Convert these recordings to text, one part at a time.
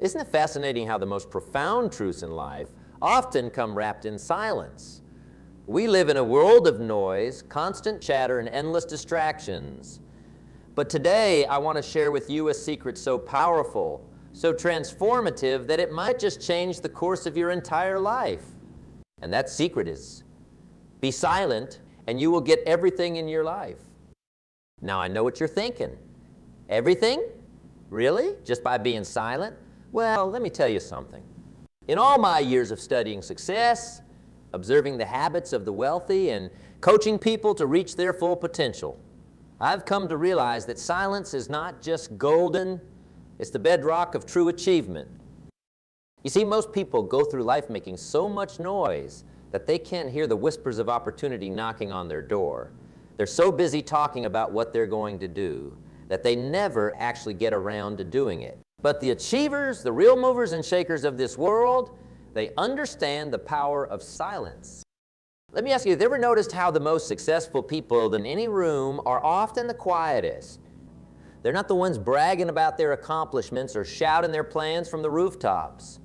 Isn't it fascinating how the most profound truths in life often come wrapped in silence? We live in a world of noise, constant chatter, and endless distractions. But today, I want to share with you a secret so powerful, so transformative, that it might just change the course of your entire life. And that secret is, be silent, and you will get everything in your life. Now, I know what you're thinking. Everything? Really? Just by being silent? Well, let me tell you something. In all my years of studying success, observing the habits of the wealthy, and coaching people to reach their full potential, I've come to realize that silence is not just golden, it's the bedrock of true achievement. You see, most people go through life making so much noise that they can't hear the whispers of opportunity knocking on their door. They're so busy talking about what they're going to do that they never actually get around to doing it. But the achievers, the real movers and shakers of this world, they understand the power of silence. Let me ask you, have you ever noticed how the most successful people in any room are often the quietest? They're not the ones bragging about their accomplishments or shouting their plans from the rooftops.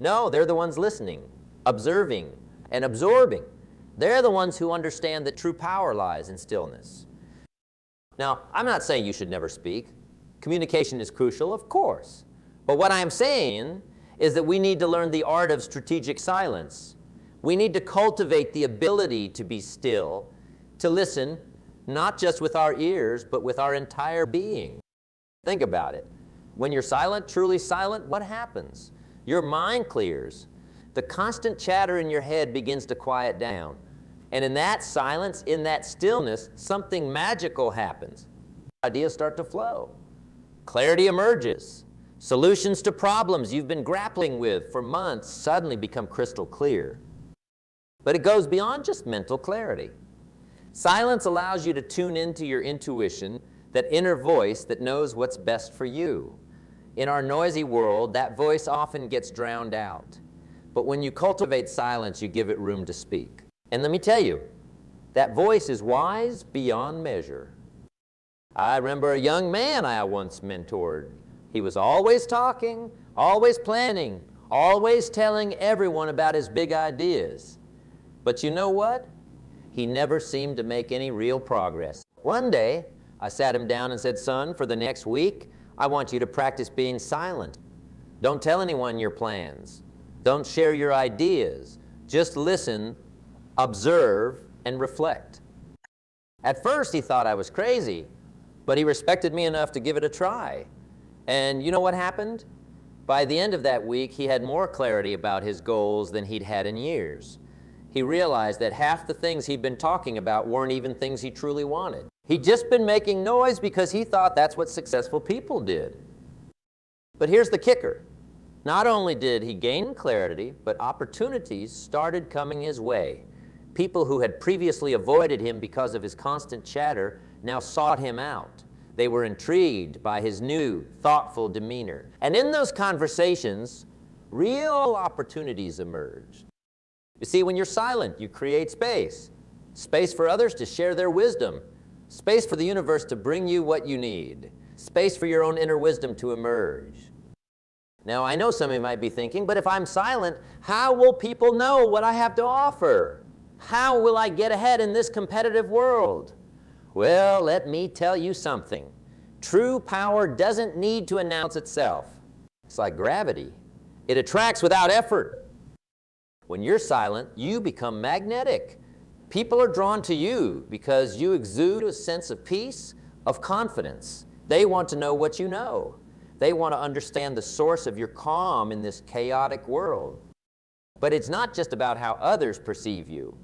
No, they're the ones listening, observing, and absorbing. They're the ones who understand that true power lies in stillness. Now, I'm not saying you should never speak. Communication is crucial, of course. But what I'm saying is that we need to learn the art of strategic silence. We need to cultivate the ability to be still, to listen, not just with our ears, but with our entire being. Think about it. When you're silent, truly silent, what happens? Your mind clears. The constant chatter in your head begins to quiet down. And in that silence, in that stillness, something magical happens. Ideas start to flow. Clarity emerges. Solutions to problems you've been grappling with for months suddenly become crystal clear. But it goes beyond just mental clarity. Silence allows you to tune into your intuition, that inner voice that knows what's best for you. In our noisy world, that voice often gets drowned out. But when you cultivate silence, you give it room to speak. And let me tell you, that voice is wise beyond measure. I remember a young man I once mentored. He was always talking, always planning, always telling everyone about his big ideas. But you know what? He never seemed to make any real progress. One day, I sat him down and said, "Son, for the next week, I want you to practice being silent. Don't tell anyone your plans. Don't share your ideas. Just listen, observe, and reflect." At first, he thought I was crazy, but he respected me enough to give it a try. And you know what happened? By the end of that week, he had more clarity about his goals than he'd had in years. He realized that half the things he'd been talking about weren't even things he truly wanted. He'd just been making noise because he thought that's what successful people did. But here's the kicker. Not only did he gain clarity, but opportunities started coming his way. People who had previously avoided him because of his constant chatter now sought him out. They were intrigued by his new, thoughtful demeanor. And in those conversations, real opportunities emerged. You see, when you're silent, you create space. Space for others to share their wisdom. Space for the universe to bring you what you need. Space for your own inner wisdom to emerge. Now, I know some of you might be thinking, but if I'm silent, how will people know what I have to offer? How will I get ahead in this competitive world? Well, let me tell you something. True power doesn't need to announce itself. It's like gravity. It attracts without effort. When you're silent, you become magnetic. People are drawn to you because you exude a sense of peace, of confidence. They want to know what you know. They want to understand the source of your calm in this chaotic world. But it's not just about how others perceive you.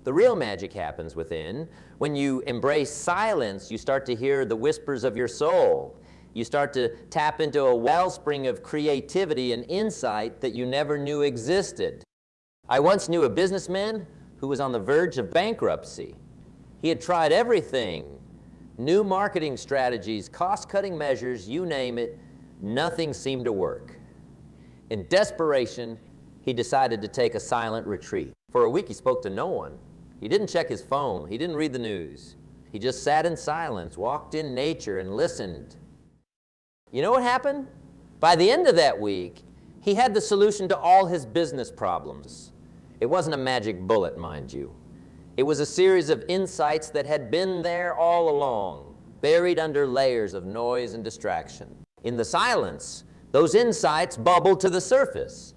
The real magic happens within. When you embrace silence, you start to hear the whispers of your soul. You start to tap into a wellspring of creativity and insight that you never knew existed. I once knew a businessman who was on the verge of bankruptcy. He had tried everything, new marketing strategies, cost-cutting measures, you name it, nothing seemed to work. In desperation, he decided to take a silent retreat. For a week, he spoke to no one. He didn't check his phone. He didn't read the news. He just sat in silence, walked in nature, and listened. You know what happened? By the end of that week, He had the solution to all his business problems. It wasn't a magic bullet, mind you. It was a series of insights that had been there all along, buried under layers of noise and distraction. In the silence, those insights bubbled to the surface.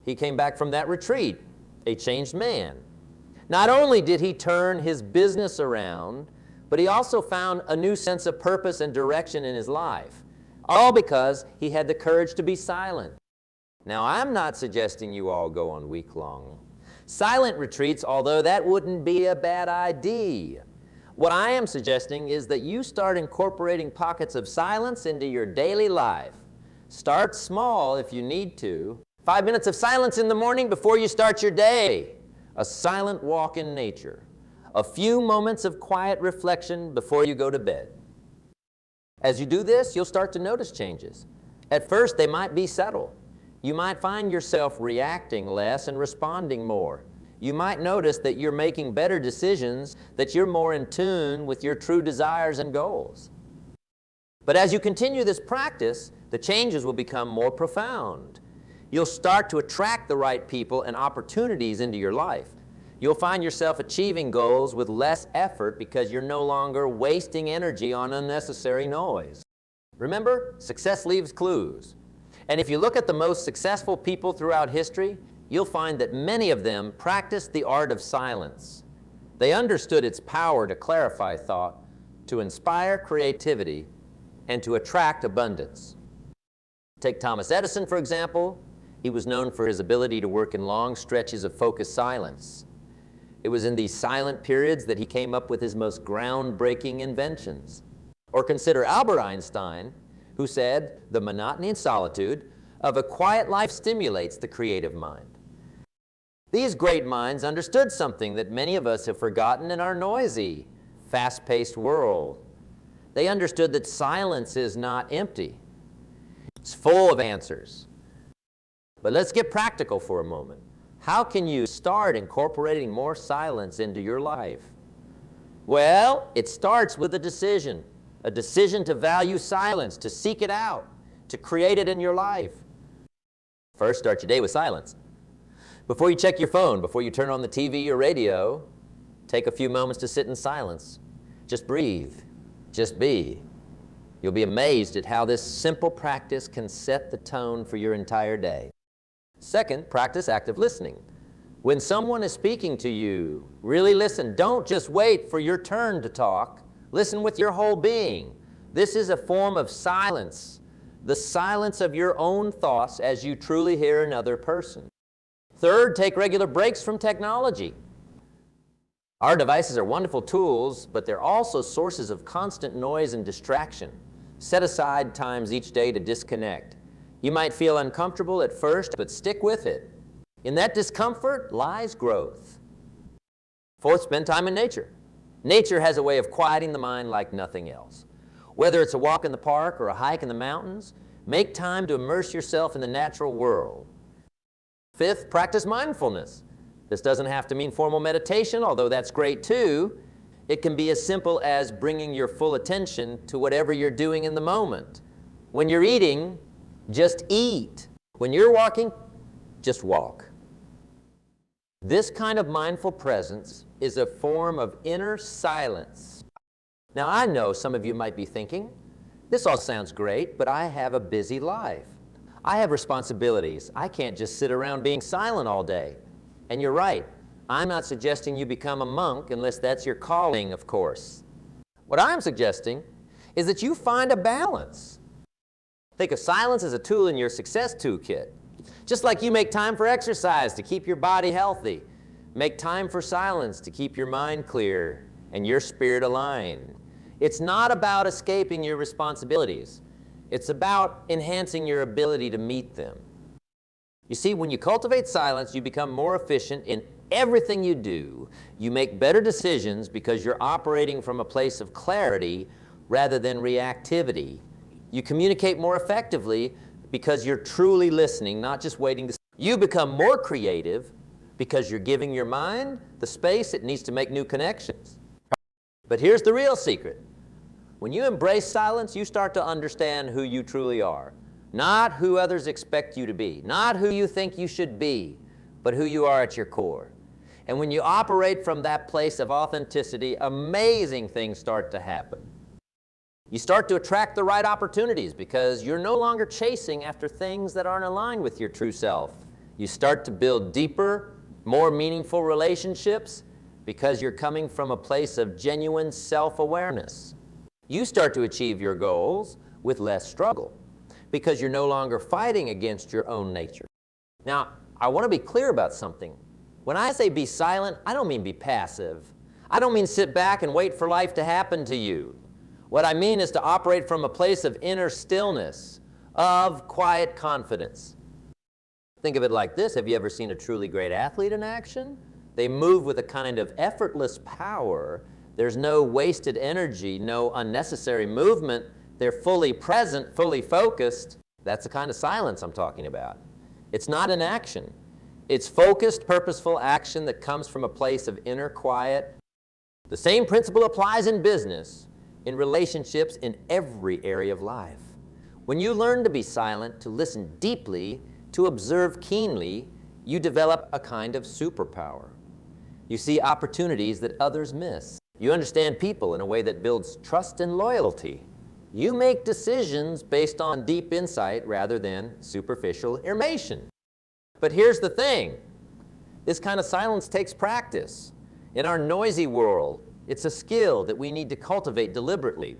He came back from that retreat, a changed man. Not only did he turn his business around, but he also found a new sense of purpose and direction in his life, all because he had the courage to be silent. Now, I'm not suggesting you all go on week-long silent retreats, although that wouldn't be a bad idea. What I am suggesting is that you start incorporating pockets of silence into your daily life. Start small if you need to. 5 minutes of silence in the morning before you start your day. A silent walk in nature. A few moments of quiet reflection before you go to bed. As you do this, you'll start to notice changes. At first, they might be subtle. You might find yourself reacting less and responding more. You might notice that you're making better decisions, that you're more in tune with your true desires and goals. But as you continue this practice, the changes will become more profound. You'll start to attract the right people and opportunities into your life. You'll find yourself achieving goals with less effort because you're no longer wasting energy on unnecessary noise. Remember, success leaves clues. And if you look at the most successful people throughout history, you'll find that many of them practiced the art of silence. They understood its power to clarify thought, to inspire creativity, and to attract abundance. Take Thomas Edison, for example. He was known for his ability to work in long stretches of focused silence. It was in these silent periods that he came up with his most groundbreaking inventions. Or consider Albert Einstein, who said, "The monotony and solitude of a quiet life stimulates the creative mind." These great minds understood something that many of us have forgotten in our noisy, fast-paced world. They understood that silence is not empty. It's full of answers. But let's get practical for a moment. How can you start incorporating more silence into your life? Well, it starts with a decision to value silence, to seek it out, to create it in your life. First, start your day with silence. Before you check your phone, before you turn on the TV or radio, take a few moments to sit in silence. Just breathe. Just be. You'll be amazed at how this simple practice can set the tone for your entire day. Second, practice active listening. When someone is speaking to you, really listen. Don't just wait for your turn to talk. Listen with your whole being. This is a form of silence, the silence of your own thoughts as you truly hear another person. Third, take regular breaks from technology. Our devices are wonderful tools, but they're also sources of constant noise and distraction. Set aside times each day to disconnect. You might feel uncomfortable at first, but stick with it. In that discomfort lies growth. Fourth, spend time in nature. Nature has a way of quieting the mind like nothing else. Whether it's a walk in the park or a hike in the mountains, make time to immerse yourself in the natural world. Fifth, practice mindfulness. This doesn't have to mean formal meditation, although that's great too. It can be as simple as bringing your full attention to whatever you're doing in the moment. When you're eating, just eat. When you're walking, just walk. This kind of mindful presence is a form of inner silence. Now, I know some of you might be thinking, this all sounds great, but I have a busy life. I have responsibilities. I can't just sit around being silent all day. And you're right. I'm not suggesting you become a monk unless that's your calling, of course. What I'm suggesting is that you find a balance. Think of silence as a tool in your success toolkit. Just like you make time for exercise to keep your body healthy, make time for silence to keep your mind clear and your spirit aligned. It's not about escaping your responsibilities. It's about enhancing your ability to meet them. You see, when you cultivate silence, you become more efficient in everything you do. You make better decisions because you're operating from a place of clarity rather than reactivity. You communicate more effectively because you're truly listening, not just waiting to. You become more creative because you're giving your mind the space it needs to make new connections. But here's the real secret. When you embrace silence, you start to understand who you truly are. Not who others expect you to be, not who you think you should be, but who you are at your core. And when you operate from that place of authenticity, amazing things start to happen. You start to attract the right opportunities because you're no longer chasing after things that aren't aligned with your true self. You start to build deeper, more meaningful relationships because you're coming from a place of genuine self-awareness. You start to achieve your goals with less struggle because you're no longer fighting against your own nature. Now, I want to be clear about something. When I say be silent, I don't mean be passive. I don't mean sit back and wait for life to happen to you. What I mean is to operate from a place of inner stillness, of quiet confidence. Think of it like this. Have you ever seen a truly great athlete in action? They move with a kind of effortless power. There's no wasted energy, no unnecessary movement. They're fully present, fully focused. That's the kind of silence I'm talking about. It's not inaction. It's focused, purposeful action that comes from a place of inner quiet. The same principle applies in business, in relationships, in every area of life. When you learn to be silent, to listen deeply, to observe keenly, you develop a kind of superpower. You see opportunities that others miss. You understand people in a way that builds trust and loyalty. You make decisions based on deep insight rather than superficial information. But here's the thing. This kind of silence takes practice. In our noisy world, it's a skill that we need to cultivate deliberately.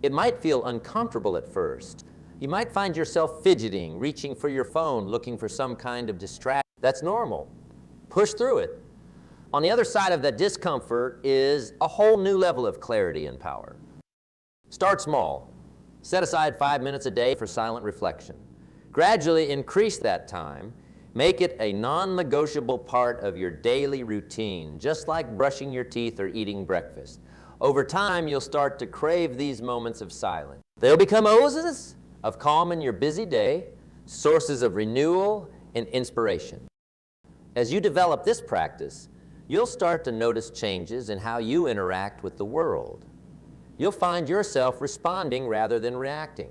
It might feel uncomfortable at first. You might find yourself fidgeting, reaching for your phone, looking for some kind of distraction. That's normal. Push through it. On the other side of that discomfort is a whole new level of clarity and power. Start small. Set aside 5 minutes a day for silent reflection. Gradually increase that time. Make it a non-negotiable part of your daily routine, just like brushing your teeth or eating breakfast. Over time, you'll start to crave these moments of silence. They'll become oases of calm in your busy day, sources of renewal and inspiration. As you develop this practice, you'll start to notice changes in how you interact with the world. You'll find yourself responding rather than reacting.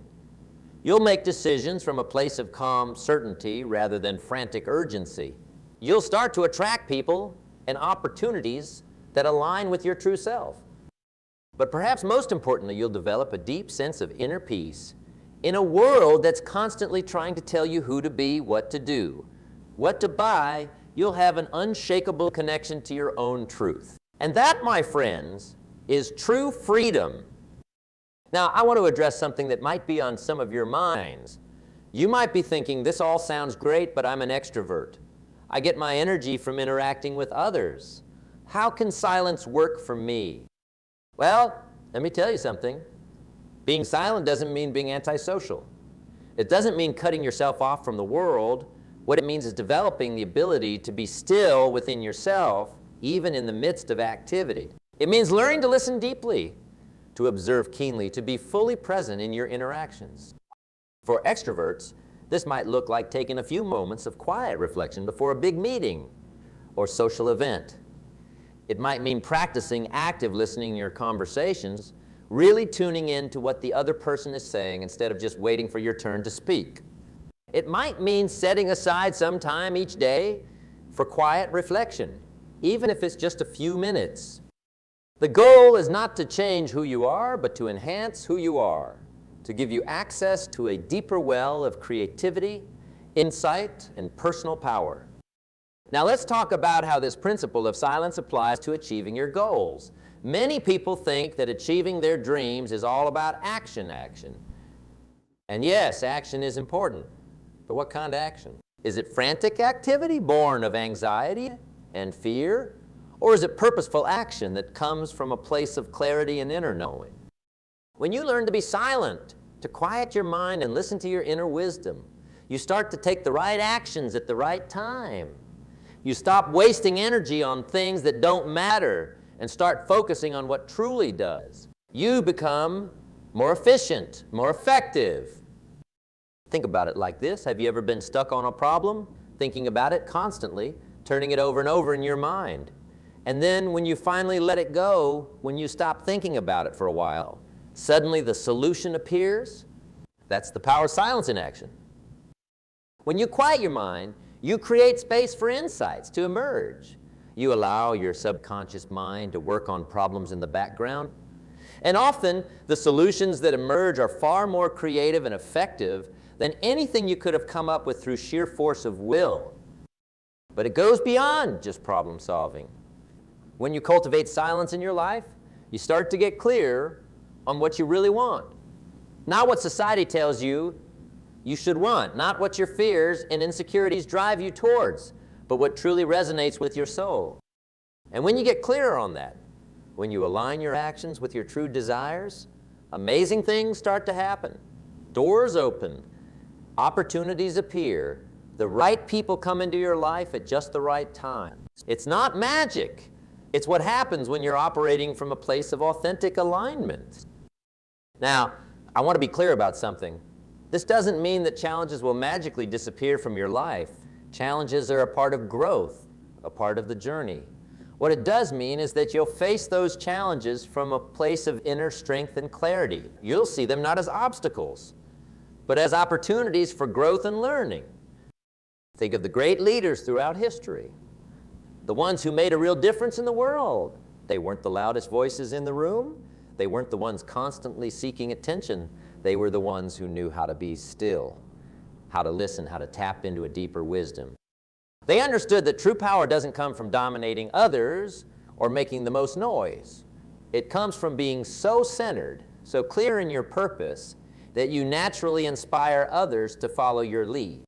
You'll make decisions from a place of calm certainty rather than frantic urgency. You'll start to attract people and opportunities that align with your true self. But perhaps most importantly, you'll develop a deep sense of inner peace in a world that's constantly trying to tell you who to be, what to do, what to buy. You'll have an unshakable connection to your own truth. And that, my friends, is true freedom. Now, I want to address something that might be on some of your minds. You might be thinking, this all sounds great, but I'm an extrovert. I get my energy from interacting with others. How can silence work for me? Well, let me tell you something. Being silent doesn't mean being antisocial. It doesn't mean cutting yourself off from the world. What it means is developing the ability to be still within yourself, even in the midst of activity. It means learning to listen deeply, to observe keenly, to be fully present in your interactions. For extroverts, this might look like taking a few moments of quiet reflection before a big meeting or social event. It might mean practicing active listening in your conversations, really tuning in to what the other person is saying instead of just waiting for your turn to speak. It might mean setting aside some time each day for quiet reflection, even if it's just a few minutes. The goal is not to change who you are, but to enhance who you are, to give you access to a deeper well of creativity, insight, and personal power. Now let's talk about how this principle of silence applies to achieving your goals. Many people think that achieving their dreams is all about action. And yes, action is important. But what kind of action? Is it frantic activity born of anxiety and fear? Or is it purposeful action that comes from a place of clarity and inner knowing? When you learn to be silent, to quiet your mind and listen to your inner wisdom, you start to take the right actions at the right time. You stop wasting energy on things that don't matter and start focusing on what truly does. You become more efficient, more effective. Think about it like this. Have you ever been stuck on a problem, thinking about it constantly, turning it over and over in your mind? And then when you finally let it go, when you stop thinking about it for a while, suddenly the solution appears? That's the power of silence in action. When you quiet your mind, you create space for insights to emerge. You allow your subconscious mind to work on problems in the background. And often, the solutions that emerge are far more creative and effective than anything you could have come up with through sheer force of will. But it goes beyond just problem solving. When you cultivate silence in your life, you start to get clear on what you really want. Not what society tells you you should want, not what your fears and insecurities drive you towards, but what truly resonates with your soul. And when you get clearer on that, when you align your actions with your true desires, amazing things start to happen. Doors open, opportunities appear, the right people come into your life at just the right time. It's not magic. It's what happens when you're operating from a place of authentic alignment. Now, I want to be clear about something. This doesn't mean that challenges will magically disappear from your life. Challenges are a part of growth, a part of the journey. What it does mean is that you'll face those challenges from a place of inner strength and clarity. You'll see them not as obstacles, but as opportunities for growth and learning. Think of the great leaders throughout history, the ones who made a real difference in the world. They weren't the loudest voices in the room. They weren't the ones constantly seeking attention. They were the ones who knew how to be still, how to listen, how to tap into a deeper wisdom. They understood that true power doesn't come from dominating others or making the most noise. It comes from being so centered, so clear in your purpose, that you naturally inspire others to follow your lead.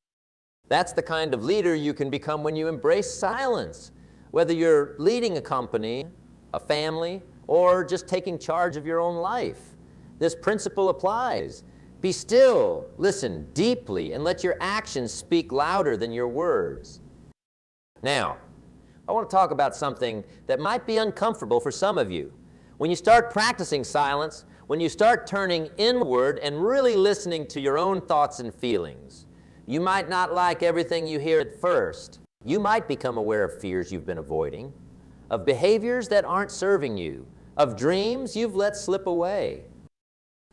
That's the kind of leader you can become when you embrace silence, whether you're leading a company, a family, or just taking charge of your own life. This principle applies. Be still, listen deeply, and let your actions speak louder than your words. Now, I want to talk about something that might be uncomfortable for some of you. When you start practicing silence, when you start turning inward and really listening to your own thoughts and feelings, you might not like everything you hear at first. You might become aware of fears you've been avoiding, of behaviors that aren't serving you, of dreams you've let slip away.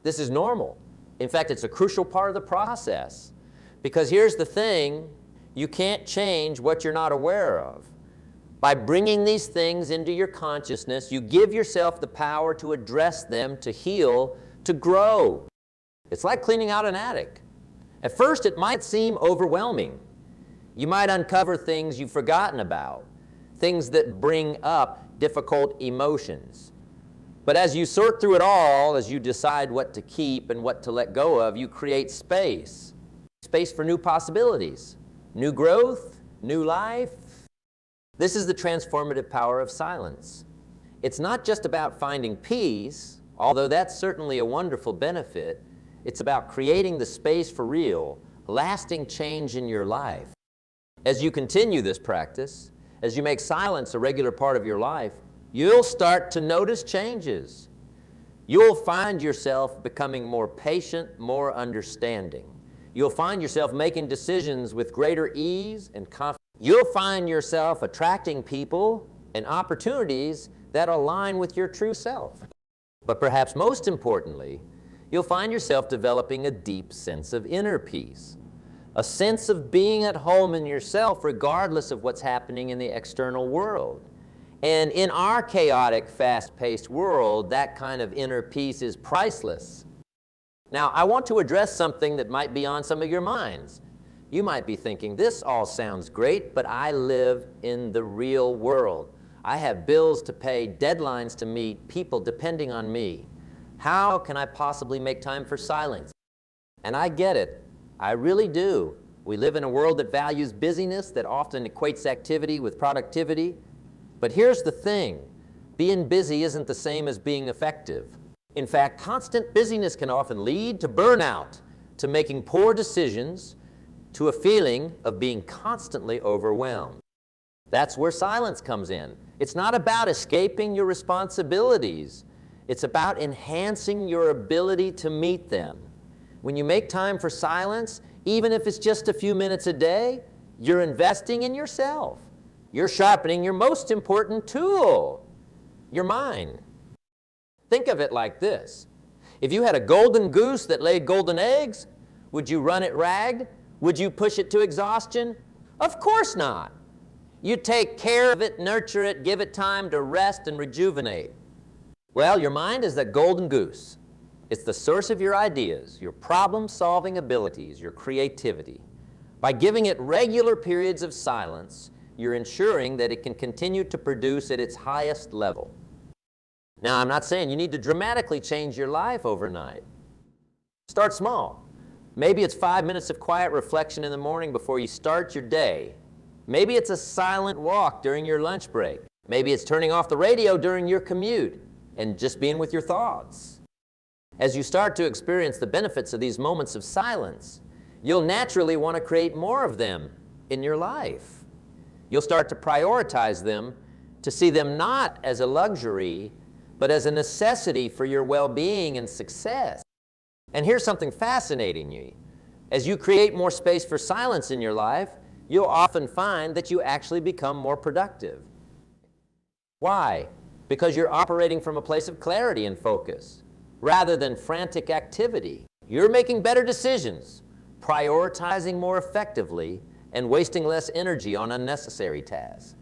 This is normal. In fact, it's a crucial part of the process. Because here's the thing, you can't change what you're not aware of. By bringing these things into your consciousness, you give yourself the power to address them, to heal, to grow. It's like cleaning out an attic. At first, it might seem overwhelming. You might uncover things you've forgotten about, things that bring up difficult emotions. But as you sort through it all, as you decide what to keep and what to let go of, you create space. Space for new possibilities, new growth, new life. This is the transformative power of silence. It's not just about finding peace, although that's certainly a wonderful benefit. It's about creating the space for real, lasting change in your life. As you continue this practice, as you make silence a regular part of your life, you'll start to notice changes. You'll find yourself becoming more patient, more understanding. You'll find yourself making decisions with greater ease and confidence. You'll find yourself attracting people and opportunities that align with your true self. But perhaps most importantly, you'll find yourself developing a deep sense of inner peace, a sense of being at home in yourself regardless of what's happening in the external world. And in our chaotic, fast-paced world, that kind of inner peace is priceless. Now, I want to address something that might be on some of your minds. You might be thinking, this all sounds great, but I live in the real world. I have bills to pay, deadlines to meet, people depending on me. How can I possibly make time for silence? And I get it. I really do. We live in a world that values busyness, that often equates activity with productivity. But here's the thing. Being busy isn't the same as being effective. In fact, constant busyness can often lead to burnout, to making poor decisions, to a feeling of being constantly overwhelmed. That's where silence comes in. It's not about escaping your responsibilities. It's about enhancing your ability to meet them. When you make time for silence, even if it's just a few minutes a day, you're investing in yourself. You're sharpening your most important tool, your mind. Think of it like this. If you had a golden goose that laid golden eggs, would you run it ragged Would you push it to exhaustion? Of course not. You take care of it, nurture it, give it time to rest and rejuvenate. Well, your mind is that golden goose. It's the source of your ideas, your problem-solving abilities, your creativity. By giving it regular periods of silence, you're ensuring that it can continue to produce at its highest level. Now, I'm not saying you need to dramatically change your life overnight. Start small. Maybe it's 5 minutes of quiet reflection in the morning before you start your day. Maybe it's a silent walk during your lunch break. Maybe it's turning off the radio during your commute and just being with your thoughts. As you start to experience the benefits of these moments of silence, you'll naturally want to create more of them in your life. You'll start to prioritize them, to see them not as a luxury, but as a necessity for your well-being and success. And here's something fascinating. As you create more space for silence in your life, you'll often find that you actually become more productive. Why? Because you're operating from a place of clarity and focus, rather than frantic activity. You're making better decisions, prioritizing more effectively, and wasting less energy on unnecessary tasks.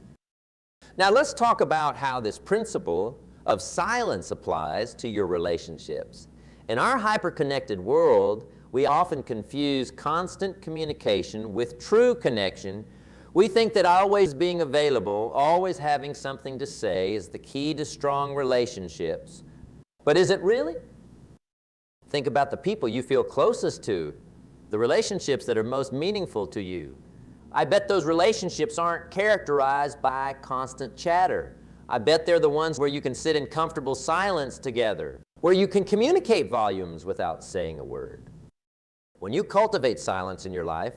Now let's talk about how this principle of silence applies to your relationships. In our hyper-connected world, we often confuse constant communication with true connection. We think that always being available, always having something to say is the key to strong relationships. But is it really? Think about the people you feel closest to, the relationships that are most meaningful to you. I bet those relationships aren't characterized by constant chatter. I bet they're the ones where you can sit in comfortable silence together, where you can communicate volumes without saying a word. When you cultivate silence in your life,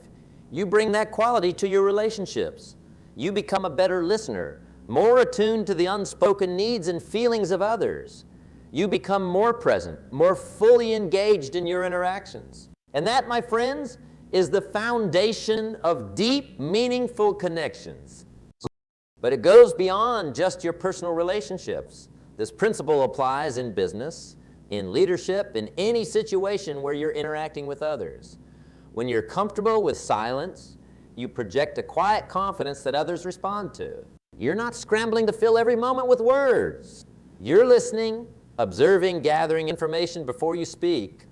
you bring that quality to your relationships. You become a better listener, more attuned to the unspoken needs and feelings of others. You become more present, more fully engaged in your interactions. And that, my friends, is the foundation of deep, meaningful connections. But it goes beyond just your personal relationships. This principle applies in business, in leadership, in any situation where you're interacting with others. When you're comfortable with silence, you project a quiet confidence that others respond to. You're not scrambling to fill every moment with words. You're listening, observing, gathering information before you speak.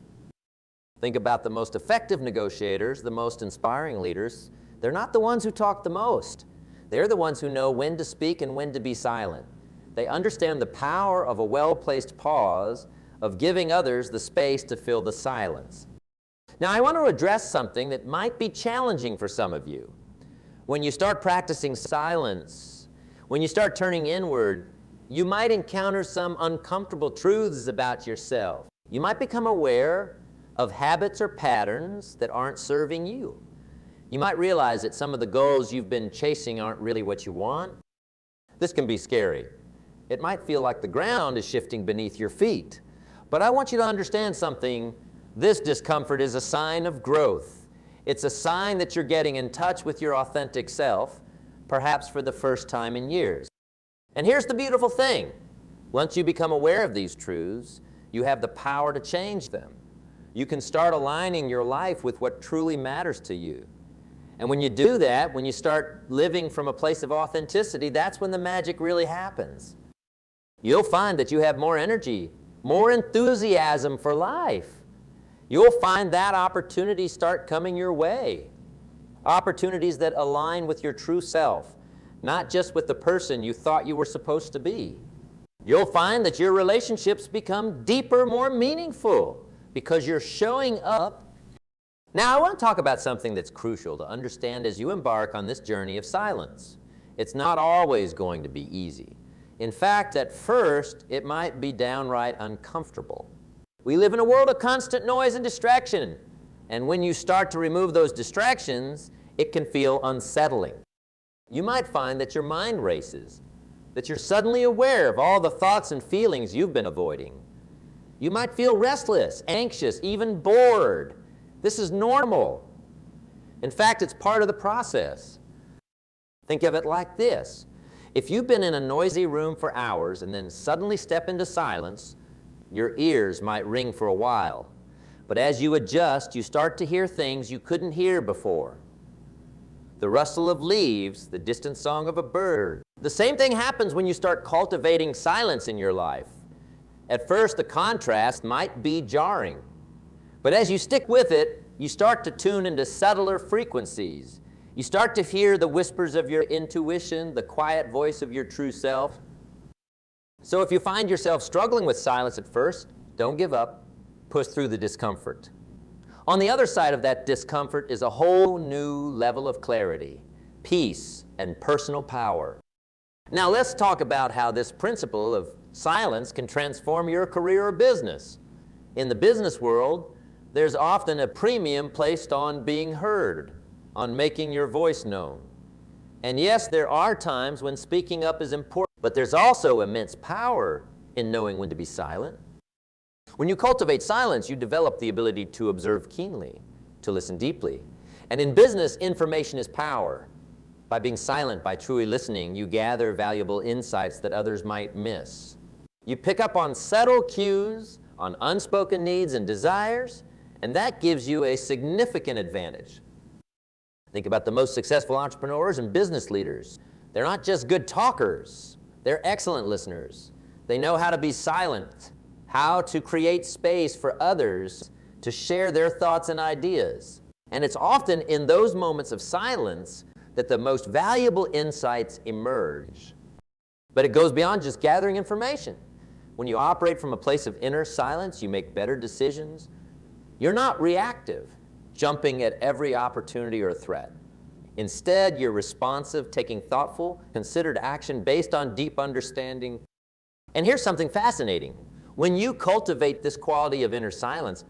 Think about the most effective negotiators, the most inspiring leaders. They're not the ones who talk the most. They're the ones who know when to speak and when to be silent. They understand the power of a well-placed pause, of giving others the space to fill the silence. Now, I want to address something that might be challenging for some of you. When you start practicing silence, when you start turning inward, you might encounter some uncomfortable truths about yourself. You might become aware of habits or patterns that aren't serving you. You might realize that some of the goals you've been chasing aren't really what you want. This can be scary. It might feel like the ground is shifting beneath your feet. But I want you to understand something. This discomfort is a sign of growth. It's a sign that you're getting in touch with your authentic self, perhaps for the first time in years. And here's the beautiful thing. Once you become aware of these truths, you have the power to change them. You can start aligning your life with what truly matters to you. And when you do that, when you start living from a place of authenticity, that's when the magic really happens. You'll find that you have more energy, more enthusiasm for life. You'll find that opportunities start coming your way. Opportunities that align with your true self, not just with the person you thought you were supposed to be. You'll find that your relationships become deeper, more meaningful, because you're showing up. Now, I want to talk about something that's crucial to understand as you embark on this journey of silence. It's not always going to be easy. In fact, at first, it might be downright uncomfortable. We live in a world of constant noise and distraction, and when you start to remove those distractions, it can feel unsettling. You might find that your mind races, that you're suddenly aware of all the thoughts and feelings you've been avoiding. You might feel restless, anxious, even bored. This is normal. In fact, it's part of the process. Think of it like this. If you've been in a noisy room for hours and then suddenly step into silence, your ears might ring for a while. But as you adjust, you start to hear things you couldn't hear before. The rustle of leaves, the distant song of a bird. The same thing happens when you start cultivating silence in your life. At first, the contrast might be jarring. But as you stick with it, you start to tune into subtler frequencies. You start to hear the whispers of your intuition, the quiet voice of your true self. So if you find yourself struggling with silence at first, don't give up. Push through the discomfort. On the other side of that discomfort is a whole new level of clarity, peace, and personal power. Now let's talk about how this principle of silence can transform your career or business. In the business world, there's often a premium placed on being heard, on making your voice known. And yes, there are times when speaking up is important, but there's also immense power in knowing when to be silent. When you cultivate silence, you develop the ability to observe keenly, to listen deeply. And in business, information is power. By being silent, by truly listening, you gather valuable insights that others might miss. You pick up on subtle cues, on unspoken needs and desires, and that gives you a significant advantage. Think about the most successful entrepreneurs and business leaders. They're not just good talkers, they're excellent listeners. They know how to be silent, how to create space for others to share their thoughts and ideas. And it's often in those moments of silence that the most valuable insights emerge. But it goes beyond just gathering information. When you operate from a place of inner silence, you make better decisions. You're not reactive, jumping at every opportunity or threat. Instead, you're responsive, taking thoughtful, considered action based on deep understanding. And here's something fascinating. When you cultivate this quality of inner silence,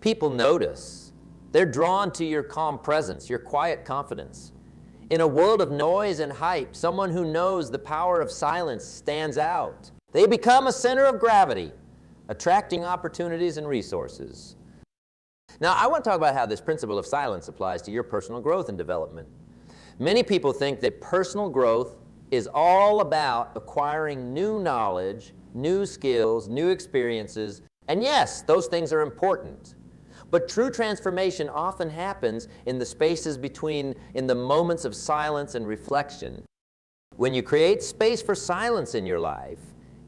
people notice. They're drawn to your calm presence, your quiet confidence. In a world of noise and hype, someone who knows the power of silence stands out. They become a center of gravity, attracting opportunities and resources. Now, I want to talk about how this principle of silence applies to your personal growth and development. Many people think that personal growth is all about acquiring new knowledge, new skills, new experiences, and yes, those things are important. But true transformation often happens in the spaces between, in the moments of silence and reflection. When you create space for silence in your life,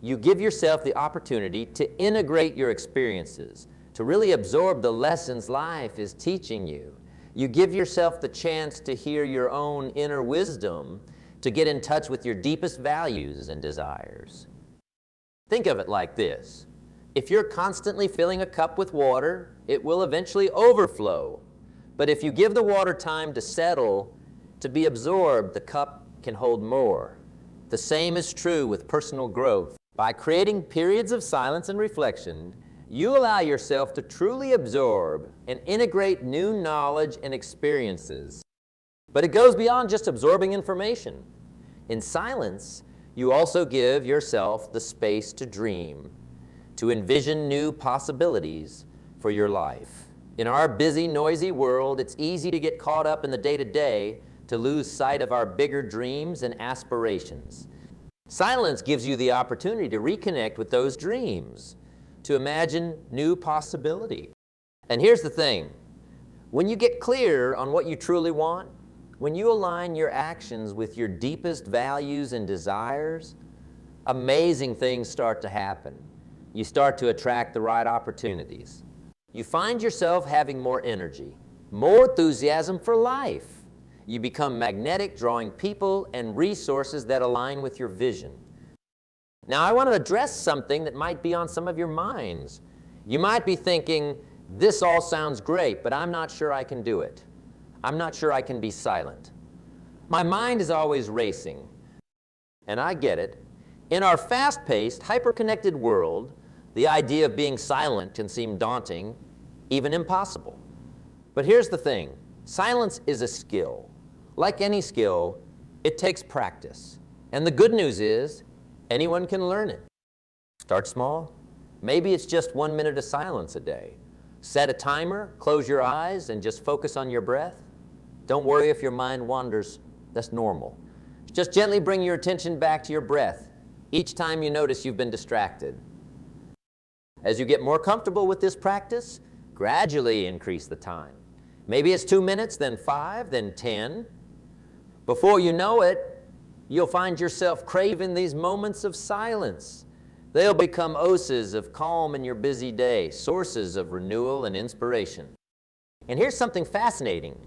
you give yourself the opportunity to integrate your experiences, to really absorb the lessons life is teaching you. You give yourself the chance to hear your own inner wisdom, to get in touch with your deepest values and desires. Think of it like this. If you're constantly filling a cup with water, it will eventually overflow. But if you give the water time to settle, to be absorbed, the cup can hold more. The same is true with personal growth. By creating periods of silence and reflection, you allow yourself to truly absorb and integrate new knowledge and experiences. But it goes beyond just absorbing information. In silence, you also give yourself the space to dream, to envision new possibilities for your life. In our busy, noisy world, it's easy to get caught up in the day-to-day, to lose sight of our bigger dreams and aspirations. Silence gives you the opportunity to reconnect with those dreams, to imagine new possibility. And here's the thing. When you get clear on what you truly want, when you align your actions with your deepest values and desires, amazing things start to happen. You start to attract the right opportunities. You find yourself having more energy, more enthusiasm for life. You become magnetic, drawing people and resources that align with your vision. Now, I want to address something that might be on some of your minds. You might be thinking, this all sounds great, but I'm not sure I can do it. I'm not sure I can be silent. My mind is always racing. And I get it. In our fast-paced, hyper-connected world, the idea of being silent can seem daunting, even impossible. But here's the thing. Silence is a skill. Like any skill, it takes practice. And the good news is, anyone can learn it. Start small. Maybe it's just 1 minute of silence a day. Set a timer, close your eyes, and just focus on your breath. Don't worry if your mind wanders. That's normal. Just gently bring your attention back to your breath each time you notice you've been distracted. As you get more comfortable with this practice, Gradually increase the time. Maybe it's 2 minutes, then 5, then 10. Before you know it, you'll find yourself craving these moments of silence. They'll become oases of calm in your busy day, sources of renewal and inspiration. And here's something fascinating.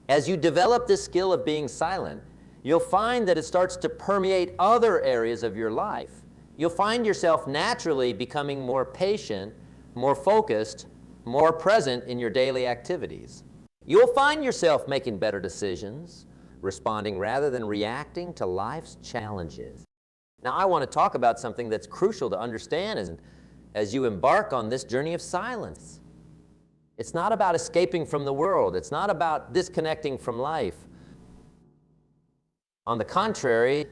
As you develop this skill of being silent, you'll find that it starts to permeate other areas of your life. You'll find yourself naturally becoming more patient, more focused, more present in your daily activities. You'll find yourself making better decisions, responding rather than reacting to life's challenges. Now, I want to talk about something that's crucial to understand as you embark on this journey of silence. It's not about escaping from the world. It's not about disconnecting from life. On the contrary,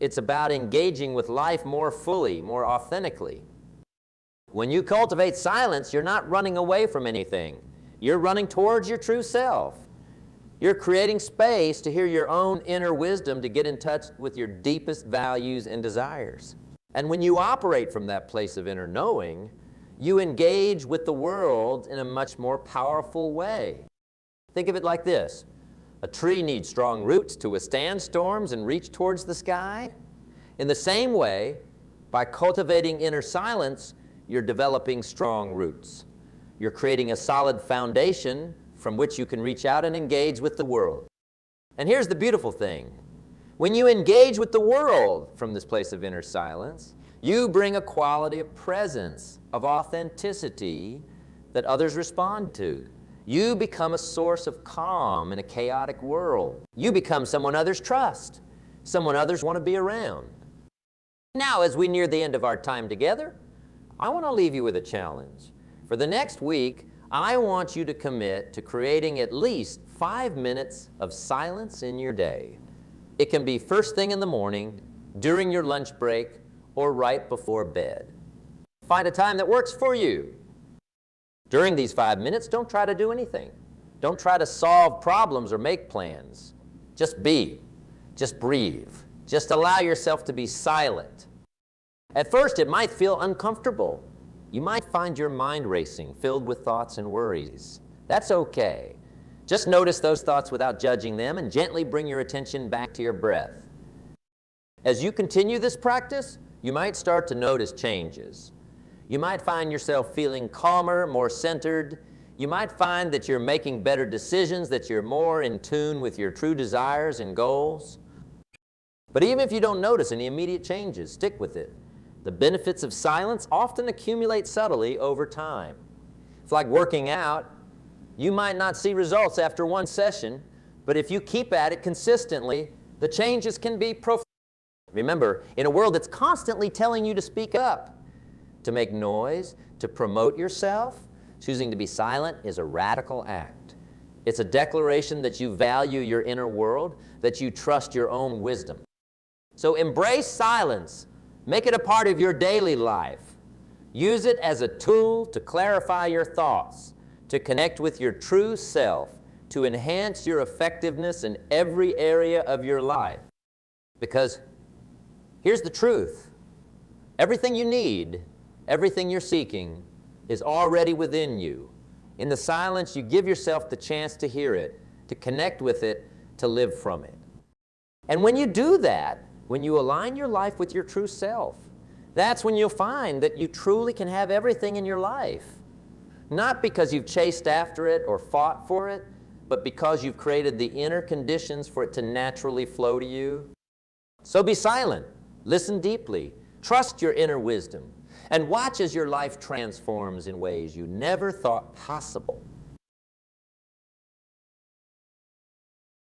it's about engaging with life more fully, more authentically. When you cultivate silence, you're not running away from anything. You're running towards your true self. You're creating space to hear your own inner wisdom, to get in touch with your deepest values and desires. And when you operate from that place of inner knowing, you engage with the world in a much more powerful way. Think of it like this. A tree needs strong roots to withstand storms and reach towards the sky. In the same way, by cultivating inner silence, you're developing strong roots. You're creating a solid foundation from which you can reach out and engage with the world. And here's the beautiful thing. When you engage with the world from this place of inner silence, you bring a quality of presence, of authenticity that others respond to. You become a source of calm in a chaotic world. You become someone others trust, someone others want to be around. Now, as we near the end of our time together, I want to leave you with a challenge. For the next week, I want you to commit to creating at least 5 minutes of silence in your day. It can be first thing in the morning, during your lunch break, or right before bed. Find a time that works for you. During these 5 minutes, don't try to do anything. Don't try to solve problems or make plans. Just be. Just breathe. Just allow yourself to be silent. At first, it might feel uncomfortable. You might find your mind racing, filled with thoughts and worries. That's okay. Just notice those thoughts without judging them and gently bring your attention back to your breath. As you continue this practice, you might start to notice changes. You might find yourself feeling calmer, more centered. You might find that you're making better decisions, that you're more in tune with your true desires and goals. But even if you don't notice any immediate changes, stick with it. The benefits of silence often accumulate subtly over time. It's like working out. You might not see results after one session, but if you keep at it consistently, the changes can be profound. Remember, in a world that's constantly telling you to speak up, to make noise, to promote yourself, choosing to be silent is a radical act. It's a declaration that you value your inner world, that you trust your own wisdom. So embrace silence. Make it a part of your daily life. Use it as a tool to clarify your thoughts, to connect with your true self, to enhance your effectiveness in every area of your life. Because here's the truth. Everything you need, everything you're seeking, is already within you. In the silence, you give yourself the chance to hear it, to connect with it, to live from it. And when you do that, when you align your life with your true self, that's when you'll find that you truly can have everything in your life. Not because you've chased after it or fought for it, but because you've created the inner conditions for it to naturally flow to you. So be silent, listen deeply, trust your inner wisdom, and watch as your life transforms in ways you never thought possible.